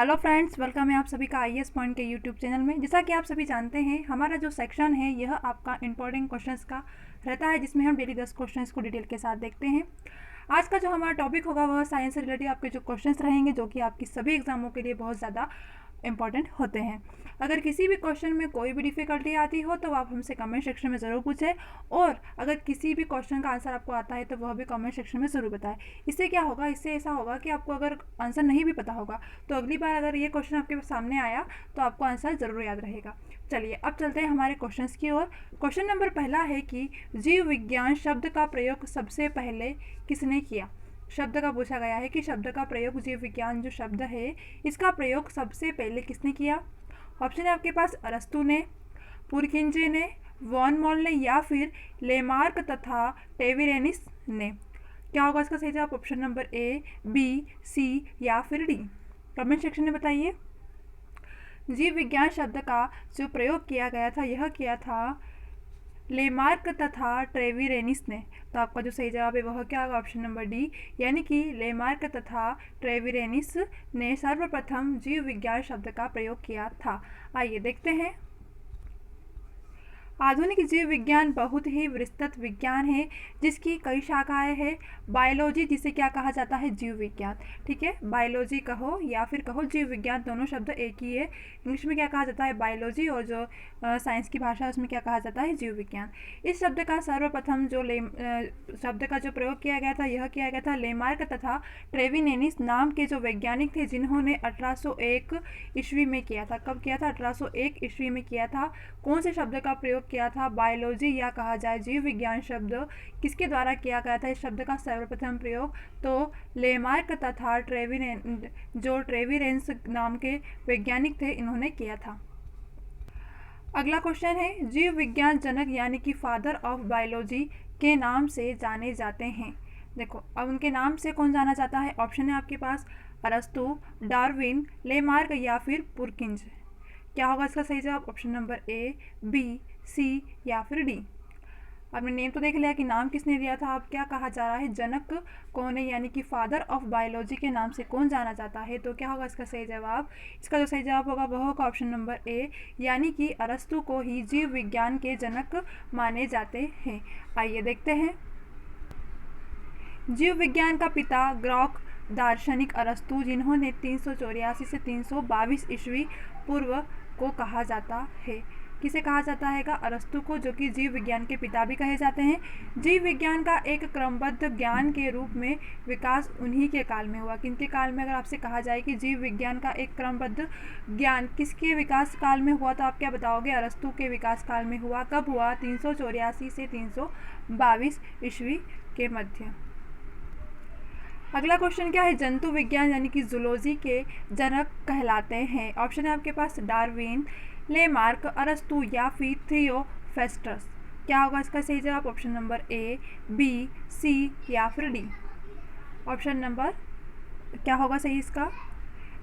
Hello friends, welcome है आप सभी का आईएएस पॉइंट के यूट्यूब चैनल में। जैसा कि आप सभी जानते हैं, हमारा जो सेक्शन है यह आपका इंपॉर्टेंट क्वेश्चंस का रहता है, जिसमें हम डेली 10 क्वेश्चंस को डिटेल के साथ देखते हैं। आज का जो हमारा टॉपिक होगा वह साइंस से रिलेटेड आपके जो क्वेश्चंस रहेंगे, जो कि आपकी सभी एग्जामों के लिए बहुत ज़्यादा इंपॉर्टेंट होते हैं। अगर किसी भी क्वेश्चन में कोई भी डिफ़िकल्टी आती हो तो आप हमसे कमेंट सेक्शन में ज़रूर पूछें, और अगर किसी भी क्वेश्चन का आंसर आपको आता है तो वह भी कमेंट सेक्शन में ज़रूर बताएं। इससे क्या होगा, इससे ऐसा होगा कि आपको अगर आंसर नहीं भी पता होगा तो अगली बार अगर ये क्वेश्चन आपके सामने आया तो आपको आंसर ज़रूर याद रहेगा। चलिए अब चलते हैं हमारे क्वेश्चंस की ओर। क्वेश्चन नंबर पहला है कि जीव विज्ञान शब्द का प्रयोग सबसे पहले किसने किया। शब्द का पूछा गया है कि शब्द का प्रयोग, जीव विज्ञान जो शब्द है इसका प्रयोग सबसे पहले किसने किया। ऑप्शन है आपके पास अरस्तु ने, पुरकिंजे ने, वॉन मॉल ने, या फिर लेमार्क तथा टेविरेनिस ने। क्या होगा इसका सही जवाब? Option number A, B, C या फिर डी। कमेंट सेक्शन में बताइए। जीव विज्ञान शब्द का जो प्रयोग किया गया था यह किया था लेमार्क तथा ट्रेविरेनिस ने। तो आपका जो सही जवाब है वह क्या होगा? ऑप्शन नंबर डी, यानी कि लेमार्क तथा ट्रेविरेनिस ने सर्वप्रथम जीव विज्ञान शब्द का प्रयोग किया था। आइए देखते हैं। आधुनिक जीव विज्ञान बहुत ही विस्तृत विज्ञान है जिसकी कई शाखाएं हैं। बायोलॉजी, जिसे क्या कहा जाता है? जीव विज्ञान। ठीक है, बायोलॉजी कहो या फिर कहो जीव विज्ञान, दोनों शब्द एक ही है। इंग्लिश में क्या कहा जाता है? बायोलॉजी, और जो साइंस की भाषा है उसमें क्या कहा जाता है? जीव विज्ञान। इस शब्द का सर्वप्रथम जो शब्द का जो प्रयोग किया गया था यह किया गया था लेमार्क तथा ट्रेविरेनिस नाम के जो वैज्ञानिक थे, जिन्होंने 1801 ईस्वी में किया था। कब किया था? 1801 ईस्वी में किया था। कौन से शब्द का प्रयोग किया था? बायोलॉजी या कहा जाए जीव विज्ञान शब्द किसके द्वारा किया गया था? इस शब्द का सर्वप्रथम प्रयोग तो लेमार्क तथा ट्रेविरेंस नाम के वैज्ञानिक थे, इन्होंने किया था। अगला क्वेश्चन है, जीव विज्ञान जनक यानी कि फादर ऑफ बायोलॉजी के नाम से जाने जाते हैं। देखो, अब उनके नाम से कौन जाना जाता है? ऑप्शन है आपके पास अरस्तु, डार्विन, लेमार्क या फिर पुरकिंज। क्या होगा इसका सही जवाब? Option number A, B, C या फिर डी। आपने नेम तो देख लिया कि नाम किसने दिया था। अब क्या कहा जा रहा है? जनक कौन है, यानी कि फादर ऑफ बायोलॉजी के नाम से कौन जाना जाता है। तो क्या होगा इसका सही जवाब? इसका जो सही जवाब होगा वह होगा ऑप्शन नंबर ए, यानी कि अरस्तु को ही जीव विज्ञान के जनक माने जाते हैं। आइए देखते हैं। जीव विज्ञान का पिता ग्रीक दार्शनिक अरस्तु, जिन्होंने 384 से 322 ईस्वी पूर्व को कहा जाता है। किसे कहा जाता है? अरस्तु को, जो कि जीव विज्ञान के पिता भी कहे जाते हैं। जीव विज्ञान का एक क्रमबद्ध ज्ञान के रूप में विकास उन्हीं के काल में हुआ। किनके काल में? अगर आपसे कहा जाए कि जीव विज्ञान का एक क्रमबद्ध ज्ञान किसके विकास काल में हुआ तो आप क्या बताओगे? अरस्तु के विकास काल में हुआ। कब हुआ? 384 से 322 ईस्वी के मध्य। अगला क्वेश्चन क्या है? जंतु विज्ञान यानी कि जूलॉजी के जनक कहलाते हैं। ऑप्शन है आपके पास डार्विन, लेमार्क, अरस्तु या फिर थियोफेस्टस। क्या होगा इसका सही जवाब? Option number A, B, C या फिर डी। ऑप्शन नंबर क्या होगा सही इसका?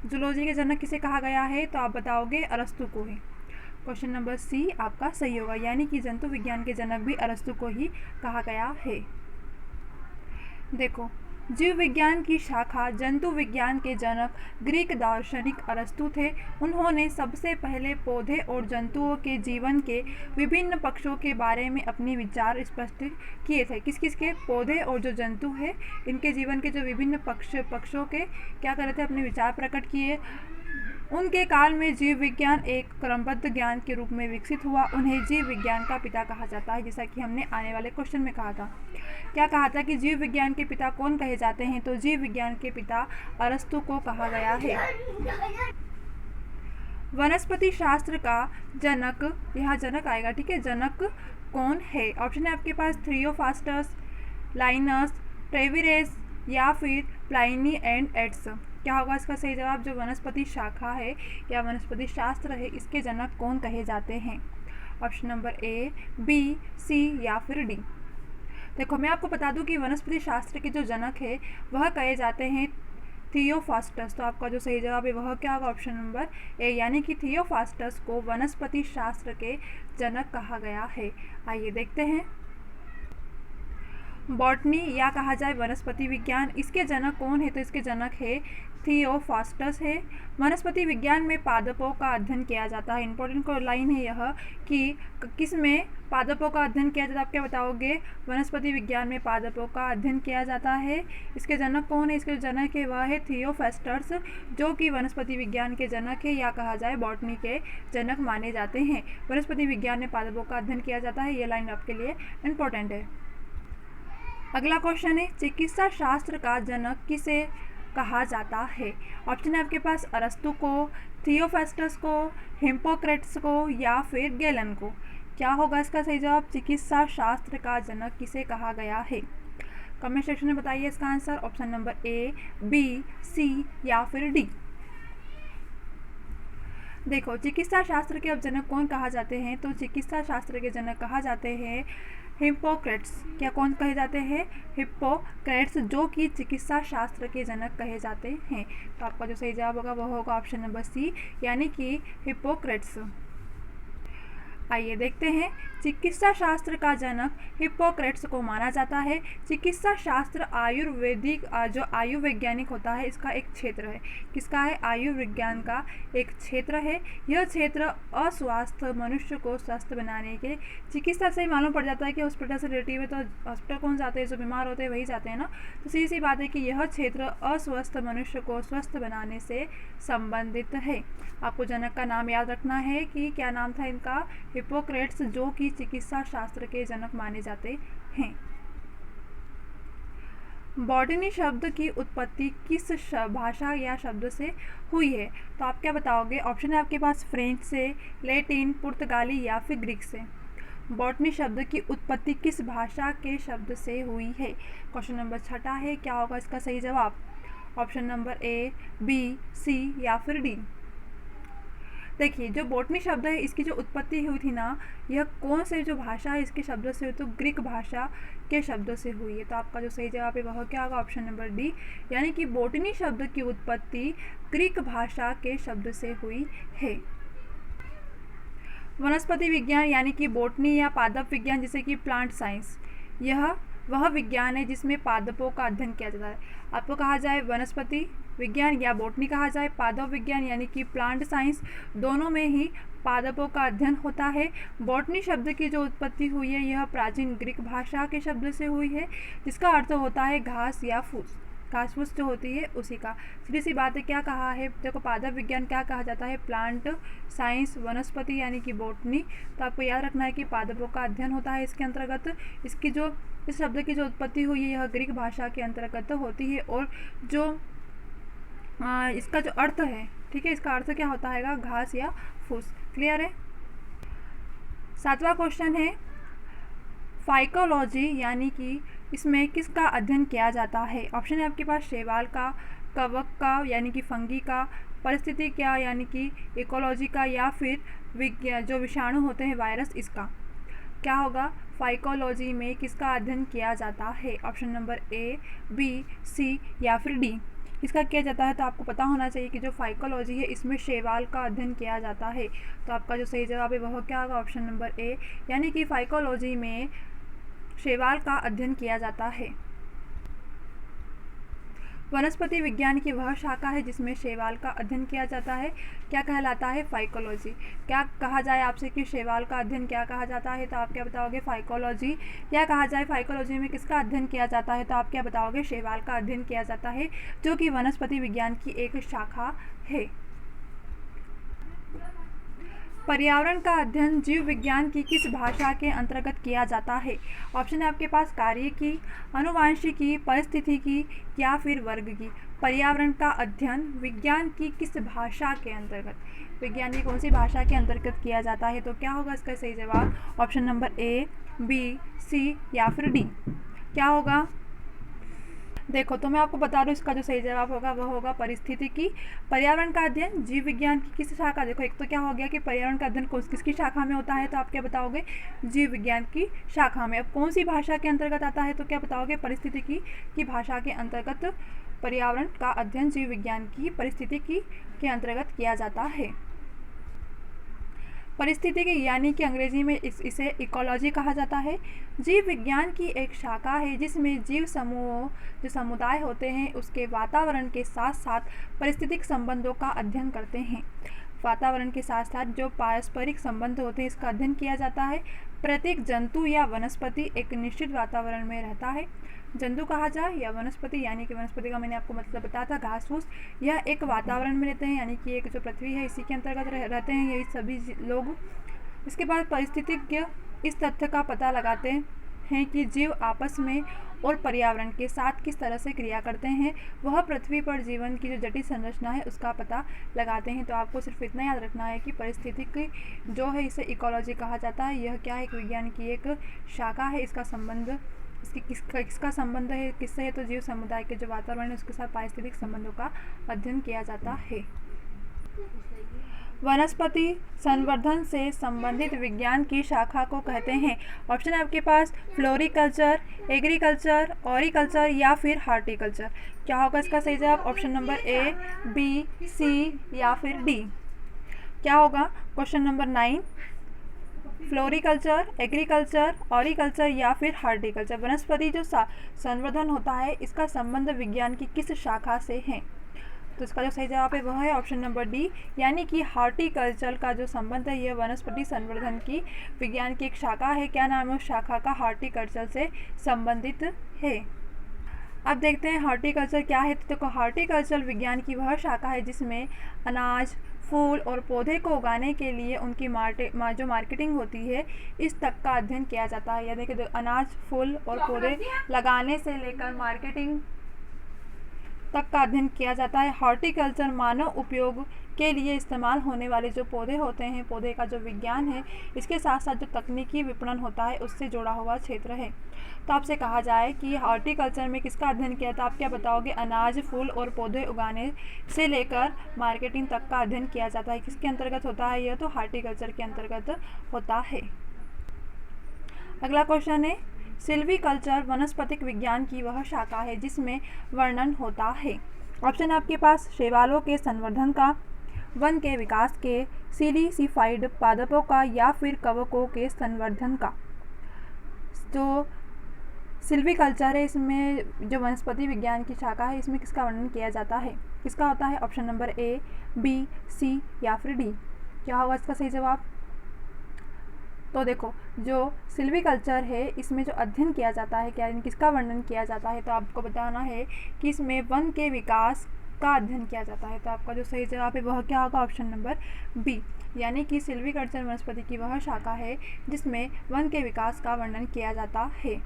जूलॉजी के जनक किसे कहा गया है तो आप बताओगे अरस्तु को ही। क्वेश्चन नंबर सी आपका सही होगा, यानी कि जंतु विज्ञान के जनक भी अरस्तु को ही कहा गया है। देखो, जीव विज्ञान की शाखा जंतु विज्ञान के जनक ग्रीक दार्शनिक अरस्तु थे। उन्होंने सबसे पहले पौधे और जंतुओं के जीवन के विभिन्न पक्षों के बारे में अपने विचार स्पष्ट किए थे। किस किस के? पौधे और जो जंतु है इनके जीवन के जो विभिन्न पक्षों के क्या कर रहे थे? अपने विचार प्रकट किए। उनके काल में जीव विज्ञान एक क्रमबद्ध ज्ञान के रूप में विकसित हुआ। उन्हें जीव विज्ञान का पिता कहा जाता है, जैसा कि हमने आने वाले क्वेश्चन में कहा था। क्या कहा था कि जीव विज्ञान के पिता कौन कहे जाते हैं? तो जीव विज्ञान के पिता अरस्तु को कहा गया है। वनस्पति शास्त्र का जनक, यहाँ जनक आएगा, ठीक है, जनक कौन है? ऑप्शन है आपके पास थियोफास्टस, लाइनस, ट्रेविरेस या फिर प्लाइनी एंड एट्स। क्या होगा इसका सही जवाब? जो वनस्पति शाखा है या वनस्पति शास्त्र है इसके जनक कौन कहे जाते हैं? Option number A, B, C या फिर डी। देखो, मैं आपको बता दूं कि वनस्पति शास्त्र के जो जनक है वह कहे जाते हैं थियोफास्टस। तो आपका जो सही जवाब है वह क्या होगा? ऑप्शन नंबर ए, यानी कि थियोफास्टस को वनस्पति शास्त्र के जनक कहा गया है। आइए देखते हैं। बॉटनी या कहा जाए वनस्पति विज्ञान, इसके जनक कौन है? तो इसके जनक है थियोफास्टस है। वनस्पति विज्ञान में पादपों का अध्ययन किया जाता है। इंपॉर्टेंट को लाइन है यह कि किस में पादपों का अध्ययन किया जाता है, आप क्या बताओगे? वनस्पति विज्ञान में पादपों का अध्ययन किया जाता है। इसके जनक कौन है? इसके जो जनक है वह है थियोफास्टस, जो कि वनस्पति विज्ञान के जनक है या कहा जाए बॉटनी के जनक माने जाते हैं। वनस्पति विज्ञान में पादपों का अध्ययन किया जाता है, ये लाइन आपके लिए इंपॉर्टेंट है। अगला क्वेश्चन है, चिकित्सा शास्त्र का जनक किसे कहा जाता है? ऑप्शन है आपके पास अरस्तु को, थियोफास्टस को, हिप्पोक्रेट्स को या फिर गैलन को। क्या होगा इसका सही जवाब? चिकित्सा शास्त्र का जनक किसे कहा गया है? कमेंट सेक्शन में बताइए इसका answer. Option number A, B, C या फिर डी। देखो, चिकित्सा शास्त्र के अब जनक कौन कहा जाते हैं? तो चिकित्सा शास्त्र के जनक कहा जाते हैं हिप्पोक्रेट्स। क्या कौन कहे जाते हैं? हिप्पोक्रेट्स, जो कि चिकित्सा शास्त्र के जनक कहे जाते हैं। तो आपका जो सही जवाब होगा वह होगा ऑप्शन नंबर सी, यानी कि हिप्पोक्रेट्स। आइए देखते हैं, चिकित्सा शास्त्र का जनक हिप्पोक्रेट्स को माना जाता है। चिकित्सा शास्त्र आयुर्वेदिक जो आयुर्वैज्ञानिक होता है इसका एक क्षेत्र है। किसका है? आयुर्विज्ञान का एक क्षेत्र है। यह क्षेत्र अस्वस्थ मनुष्य को स्वस्थ बनाने के चिकित्सा से मालूम पड़ जाता है कि हॉस्पिटल से रिलेटिव है, तो हॉस्पिटल कौन जाते हैं? जो बीमार होते हैं वही जाते हैं ना। तो सीधी सी बात है कि यह क्षेत्र अस्वस्थ मनुष्य को स्वस्थ बनाने से संबंधित है। आपको जनक का नाम याद रखना है कि क्या नाम था इनका? हिप्पोक्रेट्स, जो कि चिकित्सा शास्त्र के जनक माने जाते हैं। बॉटनी शब्द की उत्पत्ति किस भाषा या शब्द से हुई है? तो आप क्या बताओगे? ऑप्शन है आपके पास फ्रेंच से, लैटिन, पुर्तगाली या फिर ग्रीक से। बॉटनी शब्द की उत्पत्ति किस भाषा के शब्द से हुई है? क्वेश्चन नंबर 6 है, क्या होगा इसका सही जवाब? Option number A, B, C या फिर डी। देखिए, जो बॉटनी शब्द है इसकी जो उत्पत्ति हुई थी ना, यह कौन से जो भाषा है इसके शब्दों से हुई? तो ग्रीक भाषा के शब्दों से हुई है। तो आपका जो सही जवाब है वह क्या होगा? ऑप्शन नंबर डी, यानी कि बॉटनी शब्द की उत्पत्ति ग्रीक भाषा के शब्द से हुई है। वनस्पति विज्ञान यानी कि बॉटनी या पादप विज्ञान, जैसे कि प्लांट साइंस, यह वह विज्ञान है जिसमें पादपों का अध्ययन किया जाता है। आपको कहा जाए वनस्पति विज्ञान या बॉटनी कहा जाए पादप विज्ञान यानी कि प्लांट साइंस, दोनों में ही पादपों का अध्ययन होता है। बॉटनी शब्द की जो उत्पत्ति हुई है यह प्राचीन ग्रीक भाषा के शब्द से हुई है, जिसका अर्थ होता है घास या फूस। घास फूस जो होती है उसी का। सीधी सी बात है, क्या कहा है? देखो, पादप विज्ञान क्या कहा जाता है? प्लांट साइंस, वनस्पति यानी कि बॉटनी। तो आपको याद रखना है कि पादपों का अध्ययन होता है इसके अंतर्गत। इस शब्द की जो उत्पत्ति हुई है यह ग्रीक भाषा के अंतर्गत होती है, और जो इसका जो अर्थ है, ठीक है, इसका अर्थ क्या होता है? घास या फूस। क्लियर है? 7वां क्वेश्चन है, फाइकोलॉजी यानी कि इसमें किसका अध्ययन किया जाता है? ऑप्शन है आपके पास शैवाल का, कवक का यानी कि फंगी का, परिस्थिति का यानी कि इकोलॉजी का, या फिर जो विषाणु होते हैं वायरस, इसका। क्या होगा? फाइकोलॉजी में किसका अध्ययन किया जाता है? Option number A, B, C या फिर डी। इसका किया जाता है, तो आपको पता होना चाहिए कि जो फाइकोलॉजी है इसमें शैवाल का अध्ययन किया जाता है। तो आपका जो सही जवाब है वह क्या होगा? ऑप्शन नंबर ए, यानी कि फाइकोलॉजी में शैवाल का अध्ययन किया जाता है। वनस्पति विज्ञान की वह शाखा है जिसमें शैवाल का अध्ययन किया जाता है, क्या कहलाता है? फाइकोलॉजी। क्या कहा जाए आपसे कि शैवाल का अध्ययन क्या कहा जाता है? तो आप क्या बताओगे? फाइकोलॉजी। क्या कहा जाए फाइकोलॉजी में किसका अध्ययन किया जाता है? तो आप क्या बताओगे? शैवाल का अध्ययन किया जाता है, जो कि वनस्पति विज्ञान की एक शाखा है। पर्यावरण का अध्ययन जीव विज्ञान की किस भाषा के अंतर्गत किया जाता है? ऑप्शन है आपके पास कार्यिकी, अनुवांशिकी, परिस्थितिकी या फिर वर्ग की। पर्यावरण का अध्ययन विज्ञान की किस भाषा के अंतर्गत, विज्ञान की कौन सी भाषा के अंतर्गत किया जाता है? तो क्या होगा इसका सही जवाब? Option number A, B, C या फिर डी। क्या होगा? देखो, तो मैं आपको बता दूं इसका जो सही जवाब होगा वह होगा परिस्थितिकी। पर्यावरण का अध्ययन जीव विज्ञान की किस शाखा, देखो एक तो क्या हो गया कि पर्यावरण का अध्ययन किसकी शाखा में होता है? तो आप क्या बताओगे? जीव विज्ञान की शाखा में। अब कौन सी भाषा के अंतर्गत आता है? तो क्या बताओगे? परिस्थितिकी की भाषा के अंतर्गत पर्यावरण का अध्ययन जीव विज्ञान की परिस्थितिकी के अंतर्गत किया जाता है। परिस्थितिकी यानी कि अंग्रेजी में इसे इकोलॉजी कहा जाता है। जीव विज्ञान की एक शाखा है जिसमें जीव समूहों जो समुदाय होते हैं उसके वातावरण के साथ साथ पारिस्थितिक संबंधों का अध्ययन करते हैं। वातावरण के साथ साथ जो पारस्परिक संबंध होते हैं इसका अध्ययन किया जाता है। प्रत्येक जंतु या वनस्पति एक निश्चित वातावरण में रहता है। जंतु कहा जाए या वनस्पति, यानी कि वनस्पति का मैंने आपको मतलब बताया था, घास फूस, यह एक वातावरण में रहते हैं, यानी कि एक जो पृथ्वी है इसी के अंतर्गत रहते हैं यही सभी लोग। इसके बाद पारिस्थितिज्ञ इस तथ्य का पता लगाते हैं कि जीव आपस में और पर्यावरण के साथ किस तरह से क्रिया करते हैं, वह पृथ्वी पर जीवन की जो जटिल संरचना है उसका पता लगाते हैं। तो आपको सिर्फ इतना याद रखना है कि पारिस्थितिकी जो है इसे इकोलॉजी कहा जाता है। यह क्या है, एक विज्ञान की एक शाखा है। इसका संबंध किसका संबंध है, किससे है, तो जीव समुदाय के जो वातावरण है उसके साथ पारिस्थितिक संबंधों का अध्ययन किया जाता है। वनस्पति संवर्धन से संबंधित विज्ञान की शाखा को कहते हैं। ऑप्शन है आपके पास फ्लोरिकल्चर, एग्रीकल्चर, ऑरिकल्चर या फिर हार्टिकल्चर। क्या होगा इसका सही जवाब? Option number A, B, C या फिर डी। क्या होगा? क्वेश्चन नंबर 9, फ्लोरिकल्चर, एग्रीकल्चर, ऑरिकल्चर या फिर हार्टिकल्चर। वनस्पति जो संवर्धन होता है इसका संबंध विज्ञान की किस शाखा से है? तो इसका जो सही जवाब है वह है ऑप्शन नंबर डी, यानी कि हार्टिकल्चर का जो संबंध है यह वनस्पति संवर्धन की विज्ञान की एक शाखा है। क्या नाम है उस शाखा का? हार्टिकल्चर से संबंधित है। अब देखते हैं हार्टिकल्चर क्या है। तो देखो, हार्टिकल्चर विज्ञान की वह शाखा है जिसमें अनाज, फूल और पौधे को उगाने के लिए उनकी जो मार्केटिंग होती है इस तक का अध्ययन किया जाता है। यानी कि अनाज, फूल और पौधे लगाने से लेकर मार्केटिंग तक का अध्ययन किया जाता है। हॉर्टिकल्चर मानव उपयोग के लिए इस्तेमाल होने वाले जो पौधे होते हैं, पौधे का जो विज्ञान है, इसके साथ साथ जो तकनीकी विपणन होता है उससे जुड़ा हुआ क्षेत्र है। तो आपसे कहा जाए कि हॉर्टिकल्चर में किसका अध्ययन किया था, आप क्या बताओगे? अनाज, फूल और पौधे उगाने से लेकर मार्केटिंग तक का अध्ययन किया जाता है। किसके अंतर्गत होता है यह? तो हॉर्टिकल्चर के अंतर्गत होता है। अगला क्वेश्चन है, सिल्वीकल्चर वनस्पतिक विज्ञान की वह शाखा है जिसमें वर्णन होता है। ऑप्शन आपके पास शैवालों के संवर्धन का, वन के विकास के, सिलिसिफाइड पादपों का या फिर कवकों के संवर्धन का। जो सिल्वीकल्चर है इसमें जो वनस्पति विज्ञान की शाखा है इसमें किसका वर्णन किया जाता है? किसका होता है? Option number A, B, C या फिर डी। क्या होगा इसका सही जवाब? तो देखो, जो सिल्वीकल्चर है इसमें जो अध्ययन किया जाता है, क्या किसका वर्णन किया जाता है? तो आपको बताना है कि इसमें वन के विकास का अध्ययन किया जाता है। तो आपका जो सही जवाब है वह क्या होगा? ऑप्शन नंबर बी, यानी कि सिल्वीकल्चर वनस्पति की वह शाखा है जिसमें वन के विकास का वर्णन किया जाता है।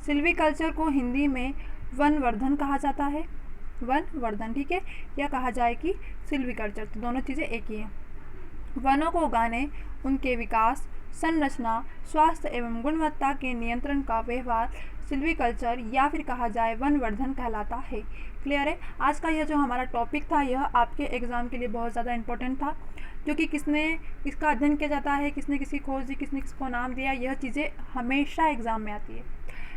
सिल्वीकल्चर को हिंदी में वनवर्धन कहा जाता है। वनवर्धन, ठीक है, या कहा जाए कि सिल्वीकल्चर, तो दोनों चीज़ें एक ही हैं। वनों को उगाने, उनके विकास, संरचना, स्वास्थ्य एवं गुणवत्ता के नियंत्रण का व्यवहार सिल्वीकल्चर या फिर कहा जाए वनवर्धन कहलाता है। क्लियर है? आज का यह जो हमारा टॉपिक था यह आपके एग्ज़ाम के लिए बहुत ज़्यादा इंपॉर्टेंट था, क्योंकि किसने इसका अध्ययन किया जाता है, किसने किसकी खोज दी, किसने किसको नाम दिया, यह चीज़ें हमेशा एग्ज़ाम में आती है।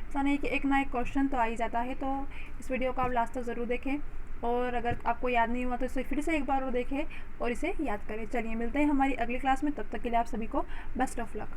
ऐसा नहीं कि एक ना एक क्वेश्चन तो आ ही जाता है। तो इस वीडियो को आप लास्ट तक ज़रूर देखें, और अगर आपको याद नहीं हुआ तो इसे फिर से एक बार वो देखें और इसे याद करें। चलिए मिलते हैं हमारी अगली क्लास में, तब तक के लिए आप सभी को बेस्ट ऑफ लक।